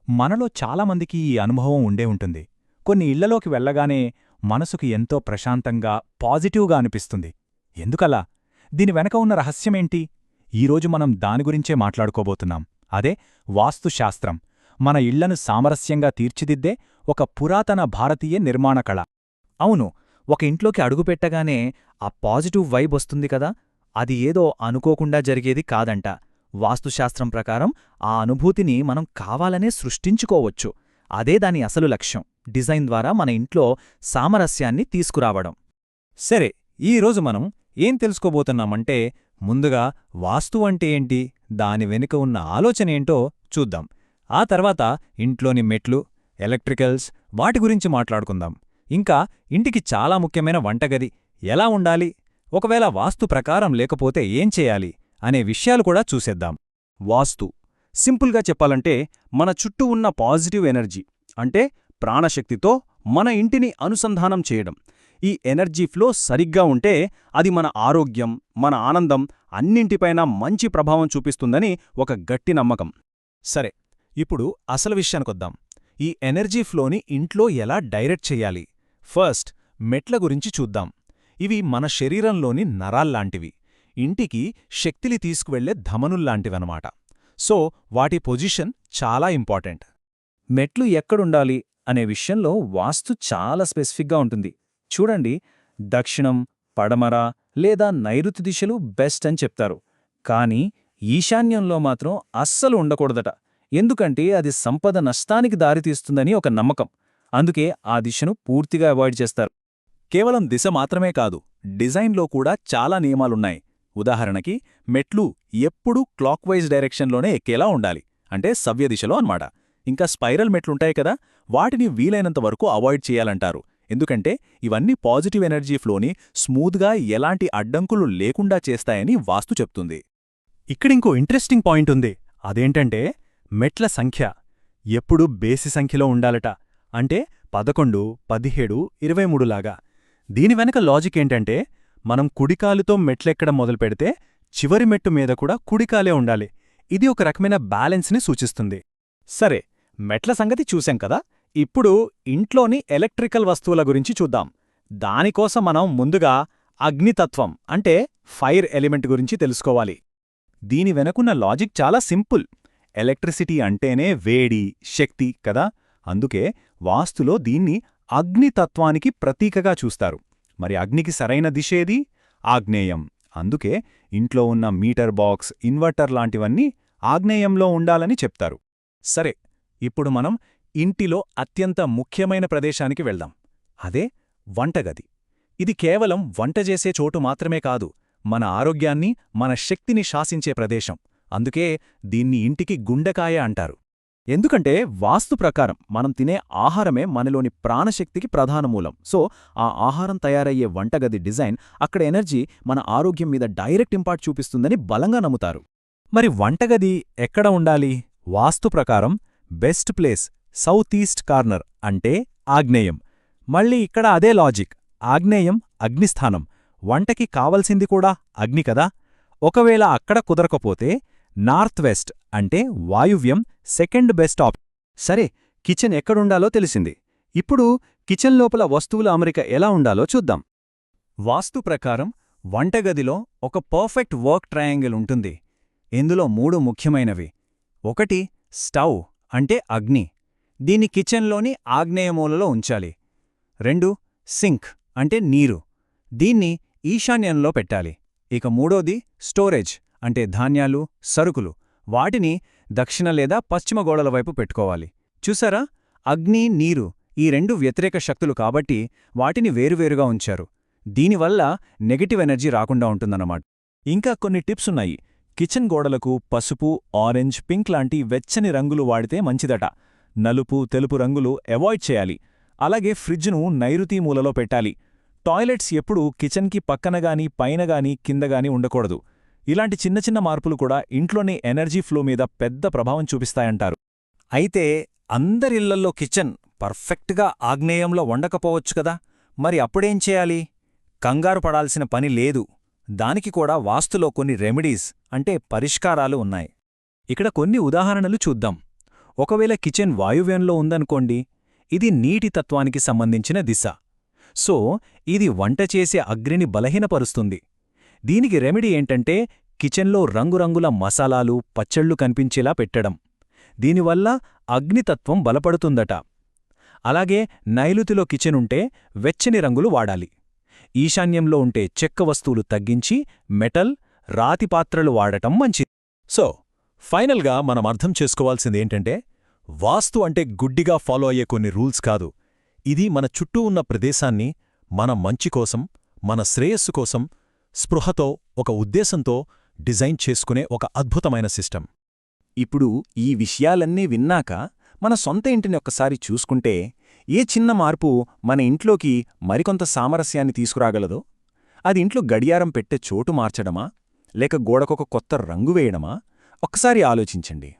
మనలో చాలామందికి ఈ అనుభవం ఉండే ఉంటుంది. కొన్ని ఇళ్లలోకి వెళ్ళగానే మనసుకు ఎంతో ప్రశాంతంగా, పాజిటివ్గా అనిపిస్తుంది. ఎందుకలా? దీని వెనక ఉన్న రహస్యమేంటి? ఈరోజు మనం దాని గురించే మాట్లాడుకోబోతున్నాం. అదే వాస్తుశాస్త్రం. మన ఇళ్లను సామరస్యంగా తీర్చిదిద్దే ఒక పురాతన భారతీయ నిర్మాణ కళ. అవును, ఒక ఇంట్లోకి అడుగుపెట్టగానే ఆ పాజిటివ్ వైబ్ వస్తుంది కదా, అది ఏదో అనుకోకుండా జరిగేది కాదంట. వాస్తుశాస్త్రం ప్రకారం ఆ అనుభూతిని మనం కావాలనే సృష్టించుకోవచ్చు. అదే దాని అసలు లక్ష్యం. డిజైన్ ద్వారా మన ఇంట్లో సామరస్యాన్ని తీసుకురావడం. సరే, ఈరోజు మనం ఏం తెలుసుకోబోతున్నామంటే, ముందుగా వాస్తు అంటే ఏంటి, దాని వెనుక ఉన్న ఆలోచనేంటో చూద్దాం. ఆ తర్వాత ఇంట్లోని మెట్లు, ఎలక్ట్రికల్స్, వాటి గురించి మాట్లాడుకుందాం. ఇంకా ఇంటికి చాలా ముఖ్యమైన వంటగది ఎలా ఉండాలి, ఒకవేళ వాస్తు ప్రకారం లేకపోతే ఏం చేయాలి అనే విషయాలు కూడా చూసేద్దాం. వాస్తు సింపుల్గా చెప్పాలంటే మన చుట్టూ ఉన్న పాజిటివ్ ఎనర్జీ, అంటే ప్రాణశక్తితో మన ఇంటిని అనుసంధానం చేయడం. ఈ ఎనర్జీ ఫ్లో సరిగ్గా ఉంటే అది మన ఆరోగ్యం, మన ఆనందం అన్నింటిపైన మంచి ప్రభావం చూపిస్తుందని ఒక గట్టి నమ్మకం. సరే, ఇప్పుడు అసలు విషయానికొద్దాం. ఈ ఎనర్జీ ఫ్లోని ఇంట్లో ఎలా డైరెక్ట్ చెయ్యాలి? ఫస్ట్ మెట్ల గురించి చూద్దాం. ఇవి మన శరీరంలోని నరాల్లాంటివి. ఇంటికి శక్తిని తీసుకువెళ్లే ధమనుల్లాంటివన్నమాట. సో వాటి పొజిషన్ చాలా ఇంపార్టెంట్. మెట్లు ఎక్కడుండాలి అనే విషయంలో వాస్తు చాలా స్పెసిఫిక్గా ఉంటుంది. చూడండి, దక్షిణం, పడమర లేదా నైరుతి దిశలు బెస్ట్ అని చెప్తారు. కానీ ఈశాన్యంలో మాత్రం అస్సలు ఉండకూడదట. ఎందుకంటే అది సంపద నష్టానికి దారితీస్తుందని ఒక నమ్మకం. అందుకే ఆ దిశను పూర్తిగా అవాయిడ్ చేస్తారు. కేవలం దిశ మాత్రమే కాదు, డిజైన్లో కూడా చాలా నియమాలున్నాయి. ఉదాహరణకి, మెట్లు ఎప్పుడూ క్లాక్వైజ్ డైరెక్షన్లోనే ఎక్కేలా ఉండాలి, అంటే సవ్యదిశలో అన్నమాట. ఇంకా స్పైరల్ మెట్లుంటాయి కదా, వాటిని వీలైనంత వరకు అవాయిడ్ చేయాలంటారు. ఎందుకంటే ఇవన్నీ పాజిటివ్ ఎనర్జీ ఫ్లోని స్మూత్గా, ఎలాంటి అడ్డంకులు లేకుండా చేస్తాయని వాస్తు చెప్తుంది. ఇక్కడింకో ఇంట్రెస్టింగ్ పాయింట్ ఉంది. అదేంటంటే మెట్ల సంఖ్య ఎప్పుడూ బేసి సంఖ్యలో ఉండాలట. అంటే 11, 17, 23 లాగా. దీని వెనక లాజిక్ ఏంటంటే, మనం కుడికాలుతో మెట్లెక్కడం మొదలుపెడితే చివరి మెట్టు మీద కూడా కుడికాలే ఉండాలి. ఇది ఒక రకమైన బ్యాలెన్స్ని సూచిస్తుంది. సరే, మెట్ల సంగతి చూశాం కదా, ఇప్పుడు ఇంట్లోని ఎలక్ట్రికల్ వస్తువుల గురించి చూద్దాం. దానికోసం మనం ముందుగా అగ్నితత్వం, అంటే ఫైర్ ఎలిమెంట్ గురించి తెలుసుకోవాలి. దీని వెనకున్న లాజిక్ చాలా సింపుల్. ఎలక్ట్రిసిటీ అంటేనే వేడి, శక్తి కదా. అందుకే వాస్తులో దీన్ని అగ్నితత్వానికి ప్రతీకగా చూస్తారు. మరి అగ్నికి సరైన దిశేది? ఆగ్నేయం. అందుకే ఇంట్లో ఉన్న మీటర్ బాక్స్, ఇన్వర్టర్ లాంటివన్నీ ఆగ్నేయంలో ఉండాలని చెప్తారు. సరే, ఇప్పుడు మనం ఇంటిలో అత్యంత ముఖ్యమైన ప్రదేశానికి వెళ్దాం. అదే వంటగది. ఇది కేవలం వంట చేసే చోటు మాత్రమే కాదు, మన ఆరోగ్యాన్ని, మన శక్తిని శాసించే ప్రదేశం. అందుకే దీన్ని ఇంటికి గుండెకాయ అంటారు. ఎందుకంటే వాస్తు ప్రకారం మనం తినే ఆహారమే మనలోని ప్రాణశక్తికి ప్రధాన మూలం. సో ఆ ఆహారం తయారయ్యే వంటగది డిజైన్, అక్కడ ఎనర్జీ మన ఆరోగ్యం మీద డైరెక్ట్ ఇంపాక్ట్ చూపిస్తుందని బలంగా నమ్ముతారు. మరి వంటగది ఎక్కడ ఉండాలి? వాస్తు ప్రకారం best place south east corner, అంటే ఆగ్నేయం. మళ్ళీ ఇక్కడ అదే లాజిక్. ఆగ్నేయం అగ్నిస్థానం. వంటకి కావలసింది కూడా అగ్ని కదా. ఒకవేళ అక్కడ కుదరకపోతే నార్త్ వెస్ట్, అంటే వాయువ్యం సెకండ్ బెస్ట్ ఆప్షన్. సరే, కిచెన్ ఎక్కడుండాలో తెలిసింది. ఇప్పుడు కిచెన్ లోపల వస్తువుల అమరిక ఎలా ఉండాలో చూద్దాం. వాస్తు ప్రకారం వంటగదిలో ఒక పర్ఫెక్ట్ వర్క్ ట్రయాంగిల్ ఉంటుంది. ఇందులో 3 ముఖ్యమైనవి. 1 స్టవ్, అంటే అగ్ని. దీన్ని కిచెన్లోని ఆగ్నేయమూలలో ఉంచాలి. 2 సింక్, అంటే నీరు. దీన్ని ఈశాన్యంలో పెట్టాలి. ఇక 3ది స్టోరేజ్, అంటే ధాన్యాలు, సరుకులు. వాటిని దక్షిణ లేదా పశ్చిమ గోడల వైపు పెట్టుకోవాలి. చూసారా, అగ్ని, నీరు ఈ 2 వ్యతిరేక శక్తులు కాబట్టి వాటిని వేరువేరుగా ఉంచారు. దీనివల్ల నెగటివ్ ఎనర్జీ రాకుండా ఉంటుందన్నమాట. ఇంకా కొన్ని టిప్స్ ఉన్నాయి. కిచెన్ గోడలకు పసుపు, ఆరెంజ్, పింక్ లాంటి వెచ్చని రంగులు వాడితే మంచిదట. నలుపు, తెలుపు రంగులు అవాయిడ్ చేయాలి. అలాగే ఫ్రిడ్జ్ను నైరుతి మూలలో పెట్టాలి. టాయిలెట్స్ ఎప్పుడూ కిచెన్కి పక్కనగాని, పైనగాని, కిందగాని ఉండకూడదు. ఇలాంటి చిన్న చిన్న మార్పులు కూడా ఇంట్లోని ఎనర్జీ ఫ్లో మీద పెద్ద ప్రభావం చూపిస్తాయంటారు. అయితే అందరిళ్లల్లో కిచెన్ పర్ఫెక్ట్గా ఆగ్నేయంలో వండకపోవచ్చు కదా. మరి అప్పుడేం చేయాలి? కంగారు పడాల్సిన పని లేదు. దానికి కూడా వాస్తులో కొన్ని రెమెడీస్, అంటే పరిష్కారాలు ఉన్నాయి. ఇక్కడ కొన్ని ఉదాహరణలు చూద్దాం. ఒకవేళ కిచెన్ వాయువ్యంలో ఉందనుకోండి, ఇది నీటి తత్వానికి సంబంధించిన దిశ. సో ఇది వంట చేసే అగ్నిని బలహీనపరుస్తుంది. దీనికి రెమెడీ ఏంటంటే కిచెన్లో రంగురంగుల మసాలాలు, పచ్చళ్ళు కనిపించేలా పెట్టడం. దీనివల్ల అగ్నితత్వం బలపడుతుందట. అలాగే నైరుతిలో కిచెనుంటే వెచ్చని రంగులు వాడాలి. ఈశాన్యంలో ఉంటే చెక్క వస్తువులు తగ్గించి మెటల్, రాతి పాత్రలు వాడటం మంచిది. సో ఫైనల్గా మనం అర్థం చేసుకోవాల్సిందేంటంటే వాస్తు అంటే గుడ్డిగా ఫాలో అయ్యే కొన్ని రూల్స్ కాదు. ఇది మన చుట్టూ ఉన్న ప్రదేశాన్ని మన మంచి కోసం, మన శ్రేయస్సు కోసం స్పృహతో, ఒక ఉద్దేశంతో డిజైన్ చేసుకునే ఒక అద్భుతమైన సిస్టమ్. ఇప్పుడు ఈ విషయాలన్నీ విన్నాక మన సొంత ఇంటిని ఒక్కసారి చూసుకుంటే ఏ చిన్న మార్పు మన ఇంట్లోకి మరికొంత సామరస్యాన్ని తీసుకురాగలదో? అది ఇంట్లో గడియారం పెట్టే చోటు మార్చడమా, లేక గోడకొక కొత్త రంగు వేయడమా? ఒక్కసారి ఆలోచించండి.